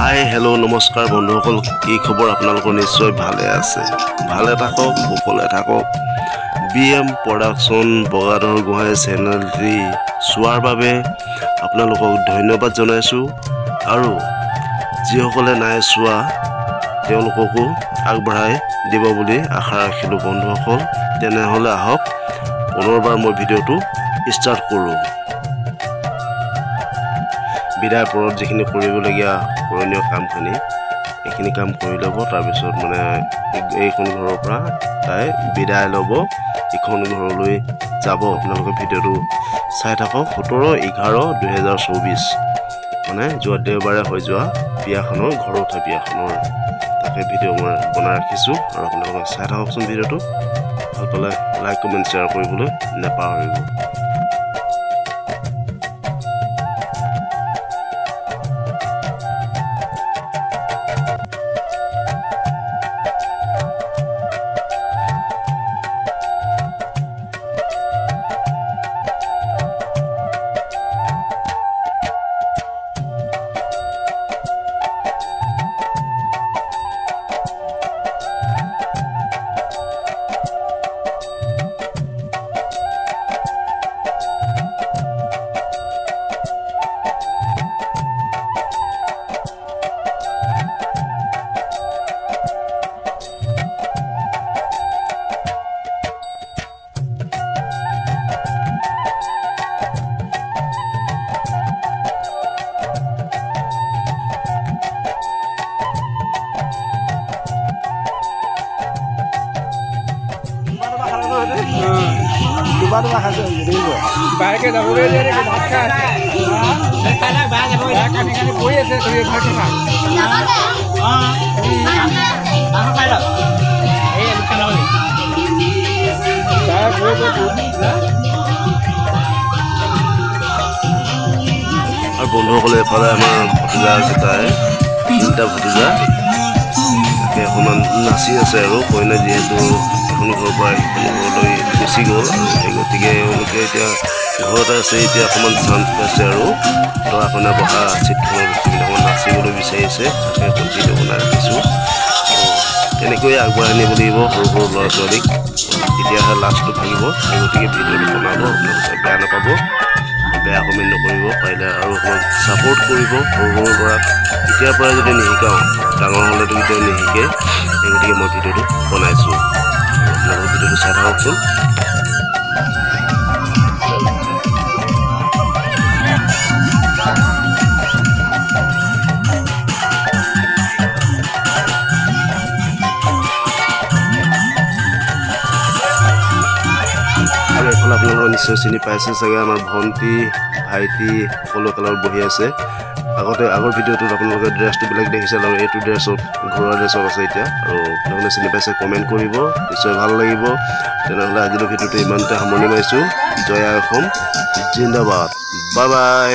Hi hello' নমস্কাৰ বন্ধুসকল, কি খবৰ? আপোনালোকৰ নিশ্চয় ভালে আছে। ভালে থাকক, কুশলে থাকক। BM প্ৰডাকশ্যন বগাধৰ গোহাঁই চেনেলটি চোৱাৰ বাবে আপোনালোকক ধন্যবাদ জনাইছোঁ আৰু যিসকলে নাই চোৱা তেওঁলোককো আগবঢ়াই দিব বুলি আশা ৰাখিলোঁ। বন্ধুসকল, তেনেহ'লে আহক পুনৰবাৰ মই ভিডিঅ'টো ষ্টাৰ্ট কৰোঁ। বিদায় পৰত যিখিনি কৰিবলগীয়া কৰণীয় কামখিনি এইখিনি কাম কৰি ল'ব। তাৰপিছত মানে এইখন ঘৰৰ পৰা তাই বিদায় ল'ব, ইখন ঘৰলৈ যাব। আপোনালোকে ভিডিঅ'টো চাই থাকক। 17/11/2024 মানে যোৱা দেওবাৰে হৈ যোৱা বিয়াখনৰ, ঘৰ উঠা বিয়াখনৰ তাকে ভিডিঅ' মই বনাই ৰাখিছোঁ আৰু আপোনালোকে চাই থাককচোন। ভিডিঅ'টো ভাল পালে লাইক কমেণ্ট শ্বেয়াৰ কৰিবলৈ নাপাহৰিব। দুবাৰ খাইছে বাইকে যাবলৈ ভাত খাই আছে, কৰি আছে ভাত খা আৰু বন্ধুসকলে এফালে আমাৰ ভতিজা কেইটাই তিনিটা ভতিজা তাকে অকণমান নাচি আছে আৰু কইনা যিহেতু এখন ঘৰৰ পৰা সিখন ঘৰলৈ গুচি গ'ল আৰু সেই গতিকে এওঁলোকে এতিয়া ঘৰতে আছে। এতিয়া অকণমান চান্স পাইছে আৰু দৰা কইনা বহা চিটখনত উঠি অকণমান নাচিবলৈ বিচাৰিছে। তাকে এখন ভিডিঅ' বনাই ৰাখিছোঁ। তেনেকৈয়ে আগবঢ়াই নিব লাগিব সৰু সৰু ল'ৰা ছোৱালীক, তেতিয়াহে লাষ্টটো থাকিব। সেই গতিকে ভিডিঅ'টো বনাব, আপোনালোকে বেয়া নাপাব, বেয়া কমেণ্ট নকৰিব, পাৰিলে আৰু অকণমান ছাপোৰ্ট কৰিব। সৰু সৰু ল'ৰাক এতিয়াৰ পৰাই যদি নিশিকাওঁ ডাঙৰ হ'লেতো কেতিয়াও নিশিকে। সেই গতিকে মই ভিডিঅ'টো বনাইছোঁ, আপোনালোকে ভিডিঅ'টো চাই থাককচোন। আৰু এইফালে আপোনালোকে নিশ্চয় চিনি পাইছে চাগে, আমাৰ ভণ্টি ভাইটি সকলো একেলগে বহি আছে। আগৰ ভিডিঅ'টোত আপোনালোকে ড্ৰেছটো বেলেগ দেখিছে আৰু এইটো ড্ৰেছত ঘৰুৱা ড্ৰেছত আছে এতিয়া। আৰু আপোনালোকে চিনি পাইছে, কমেণ্ট কৰিব, নিশ্চয় ভাল লাগিব। তেনেহ'লে আজিলৈ ভিডিঅ'টো ইমানতে সামৰণি মাৰিছোঁ। জয় আই অসম, জিন্দাবাদ, বাই বাই।